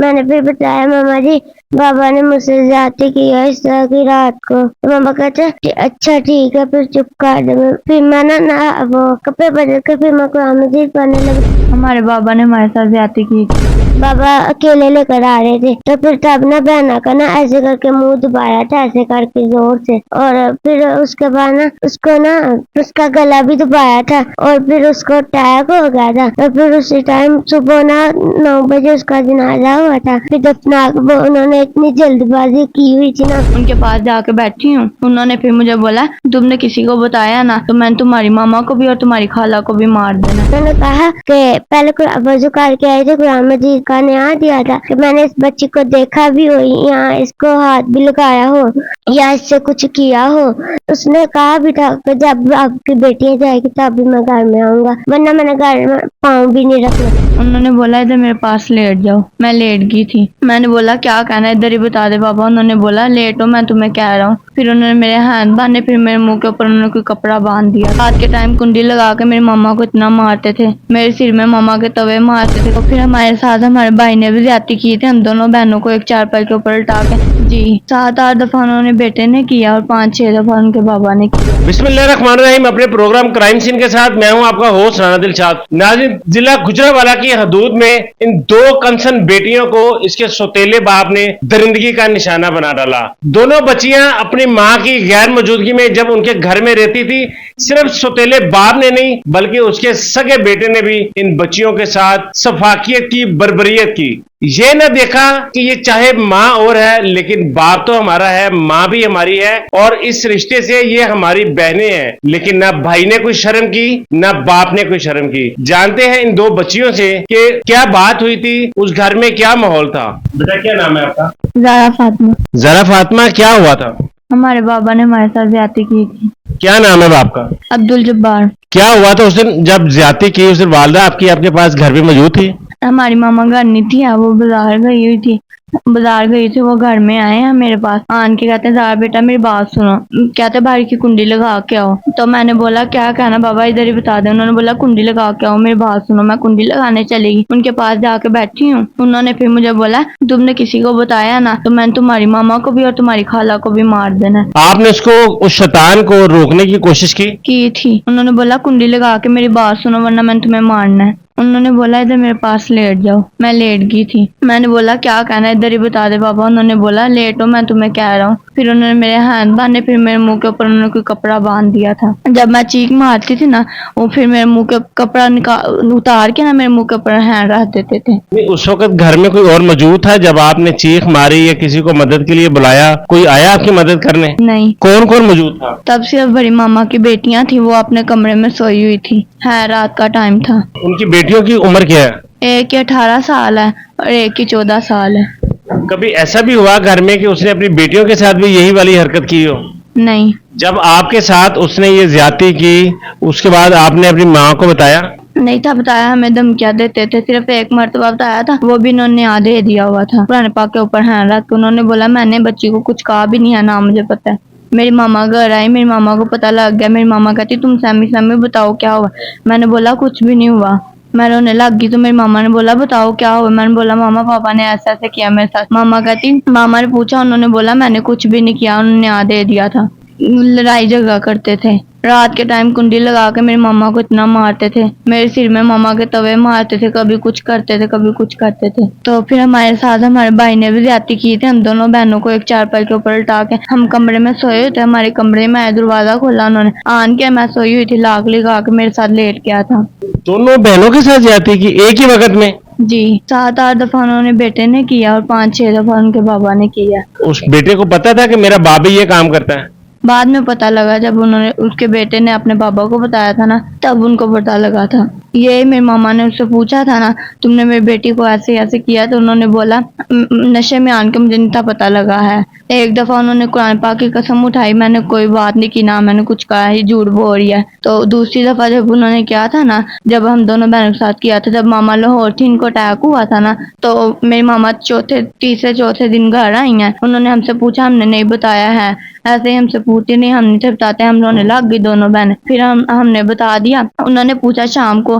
میں نے پھر بتایا ماما جی بابا نے مجھ سے زیادتی کی ہے اس طرح کی رات کو. تو ماما کہتے اچھا ٹھیک ہے پھر چپ کر دے. پھر میں نا وہ کپڑے بدل کے پھر میں قرآن مجید پڑھنے لگی. ہمارے بابا نے ہمارے ساتھ زیادتی کی. بابا اکیلے لے کر آ رہے تھے تو پھر تب نا بہنا کا نا ایسے کر کے منہ دبایا تھا ایسے کر کے زور سے, اور پھر اس کے بعد نا اس کو نا اس کا گلا بھی دبایا تھا اور پھر اس کو اٹیک ہو گیا تھا. اور پھر اسی ٹائم صبح نا 9 بجے اس کا جنازہ ہوا تھا. پھر دفنا انہوں نے اتنی جلد بازی کی ہوئی تھی نا. ان کے پاس جا کے بیٹھی ہوں, انہوں نے پھر مجھے بولا تم نے کسی کو بتایا نا تو میں تمہاری ماما کو بھی اور تمہاری خالہ کو بھی مار دینا. میں نے کہا کہ پہلے وضو کر کے آئے تھے قرآن مجید کا نیا دیا تھا کہ میں نے اس بچی کو دیکھا بھی ہو یا اس کو ہاتھ بھی لگایا ہو یا اس سے کچھ کیا ہو. اس نے کہا بھی تھا کہ جب آپ کی بیٹی جائے گی تب بھی میں گھر میں آؤں گا, ورنہ میں نے گھر میں پاؤں بھی نہیں رکھنا. انہوں نے بولا ادھر میرے پاس لیٹ جاؤ. میں لیٹ گئی تھی. میں نے بولا کیا کہنا ہے ادھر ہی بتا دے بابا. انہوں نے بولا لیٹ ہو میں تمہیں کہہ رہا ہوں. پھر انہوں نے میرے ہاتھ باندھے, پھر میرے منہ کے اوپر انہوں نے کوئی کپڑا باندھ دیا. رات کے ٹائم کنڈی لگا کے میری ماما کو اتنا مارتے تھے, میرے سر میں ماما کے توے مارتے تھے. تو پھر ہمارے ساتھ ہمارے بھائی نے بھی زیادتی کی تھی, ہم دونوں بہنوں کو ایک چارپائی کے اوپر لٹا کے. جی 7-8 دفعہ انہوں نے بیٹے نے کیا اور 5-6 دفعہ ان کے بابا نے کیا. بسم اللہ الرحمن الرحیم. اپنے پروگرام کرائم سین کے ساتھ میں ہوں آپ کا ہوسٹ رانا دلشاد. ناظرین, ضلع گجرانوالہ کی حدود میں ان 2 کنسن بیٹیوں کو اس کے سوتیلے باپ نے درندگی کا نشانہ بنا ڈالا. دونوں بچیاں اپنی ماں کی غیر موجودگی میں جب ان کے گھر میں رہتی تھی, صرف سوتیلے باپ نے نہیں بلکہ اس کے سگے بیٹے نے بھی ان بچیوں کے ساتھ سفاکیت کی, بربریت کی. یہ نہ دیکھا کہ یہ چاہے ماں اور ہے لیکن باپ تو ہمارا ہے, ماں بھی ہماری ہے, اور اس رشتے سے یہ ہماری بہنیں ہیں. لیکن نہ بھائی نے کوئی شرم کی نہ باپ نے کوئی شرم کی. جانتے ہیں ان 2 بچیوں سے کہ کیا بات ہوئی تھی, اس گھر میں کیا ماحول تھا. بیٹا کیا نام ہے آپ کا؟ زارا فاطمہ. ذرا فاطمہ, کیا ہوا تھا؟ ہمارے بابا نے ہمارے ساتھ زیادتی کی تھی. کیا نام ہے باپ کا؟ عبدالجبار. کیا ہوا تھا اس دن جب زیادتی کی؟ اس دن والدہ آپ کی آپ کے پاس گھر پہ موجود تھی؟ ہماری ماما گھر نہیں تھی, وہ بازار گئی ہوئی تھی. بازار گئی تھی, وہ گھر میں آئے ہیں میرے پاس آن کے کہتے ہیں زارا بیٹا میری بات سنو, کہتے باہر کی کنڈی لگا کے آؤ. تو میں نے بولا کیا کہنا بابا ادھر ہی بتا دیں. انہوں نے بولا کنڈی لگا کے آؤ, میری بات سنو. میں کنڈی لگانے چلی گئی, ان کے پاس جا کے بیٹھی ہوں. انہوں نے پھر مجھے بولا تم نے کسی کو بتایا نا تو میں تمہاری ماما کو بھی اور تمہاری خالہ کو بھی مار دینا. آپ نے اس کو, اس شیطان کو روکنے کی کوشش کی تھی. انہوں نے بولا کنڈی لگا کے میری بات سنو ورنہ میں تمہیں مارنا ہے. انہوں نے بولا ادھر میرے پاس لیٹ جاؤ. میں لیٹ گئی تھی. میں نے بولا کیا کہنا ہے ادھر ہی بتا دے بابا. انہوں نے بولا لیٹ ہو میں تمہیں کہہ رہا ہوں. پھر انہوں نے میرے ہاتھ باندھے, پھر میرے منہ کے اوپر انہوں نے کوئی کپڑا باندھ دیا تھا. جب میں چیخ مارتی تھی نا وہ پھر میرے منہ کے کپڑا اتار کے نا میرے منہ کے اوپر ہینڈ رکھ دیتے تھے. اس وقت گھر میں کوئی اور موجود تھا جب آپ نے چیخ ماری یا کسی کو مدد کے لیے بلایا؟ کوئی آیا آپ کی مدد کرنے؟ نہیں. کون کون موجود تھا؟ تب صرف بڑی ماما کی بیٹیاں تھیں, وہ اپنے کمرے میں سوئی ہوئی تھی. رات کا ٹائم تھا. ان کی بیٹیوں کی عمر کیا ہے؟ ایک کی 18 سال ہے اور ایک کی 14 سال ہے. کبھی ایسا بھی ہوا گھر میں کہ اس نے اپنی بیٹیوں کے ساتھ بھی یہی والی حرکت کی ہو؟ نہیں. جب آپ کے ساتھ اس نے یہ زیادتی کی اس کے بعد آپ نے اپنی ماں کو بتایا؟ نہیں تھا بتایا, ہمیں دھمکیاں دیتے تھے. صرف ایک مرتبہ بتایا تھا, وہ بھی انہوں نے آدھے دیا ہوا تھا قرآن پاک کے اوپر ہینڈ رکھ کے. انہوں نے بولا میں نے بچی کو کچھ کہا بھی نہیں ہے, نہ مجھے پتا ہے. میری ماما گھر آئی, میری ماما کو پتا لگ گیا. میری ماما کہتی تم سیمی بتاؤ کیا ہوا. میں نے بولا کچھ بھی نہیں ہوا. میں رونے لگ گئی تو میری ماما نے بولا بتاؤ کیا ہوا. میں نے بولا ماما پاپا نے ایسا ایسا کیا میرے ساتھ. ماما کہتی, ماما نے پوچھا, انہوں نے بولا میں نے کچھ بھی نہیں کیا, انہوں نے آدھے دیا تھا. لڑائی جھگڑا کرتے تھے. رات کے ٹائم کنڈی لگا کے میری ماما کو اتنا مارتے تھے. میرے سر میں ماما کے توے مارتے تھے, کبھی کچھ کرتے تھے کبھی کچھ کرتے تھے. تو پھر ہمارے ساتھ ہمارے بھائی نے بھی زیادتی کی تھی. ہم دونوں بہنوں کو ایک چارپائی کے اوپر لٹا کے ہم کمرے میں سوئے ہوئے تھے. ہمارے کمرے میں دروازہ کھولا انہوں نے, آن کے میں سوئی ہوئی تھی, لاک لگا کے میرے ساتھ لیٹ گیا تھا. دونوں بہنوں کے ساتھ زیادتی کی ایک ہی وقت میں؟ جی 7-8 دفعہ انہوں نے بیٹے نے کیا اور 5-6 دفعہ ان کے بابا نے کیا. اس بیٹے کو پتا تھا کہ میرا باپ بھی یہ کام کرتا ہے؟ بعد میں پتا لگا, جب انہوں نے اس کے بیٹے نے اپنے بابا کو بتایا تھا نا تب ان کو پتا لگا تھا. یہ میری ماما نے اس سے پوچھا تھا نا تم نے میری بیٹی کو ایسے ایسے کیا, تو انہوں نے بولا نشے میں آن کے مجھے نہیں تھا پتا لگا ہے. ایک دفعہ انہوں نے قرآن پاک کی قسم اٹھائی, میں نے کوئی بات نہیں کی, نہ میں نے کچھ کہا, یہ جھوٹ بول رہی ہے. تو دوسری دفعہ جب انہوں نے کیا تھا نا, جب ہم دونوں بہنوں کے ساتھ کیا تھا, جب ماما لاہور تھی, ان کو اٹیک ہوا تھا نا, تو میری ماما تیسرے چوتھے دن گھر آئی ہیں. انہوں نے ہم سے پوچھا, ہم نے نہیں بتایا ہے. ایسے ہی ہم سے پوچھتی نہیں, ہم نہیں بتاتے. ہم رونے لگ گئی دونوں بہنیں. پھر ہم نے بتا دیا. انہوں نے پوچھا شام کو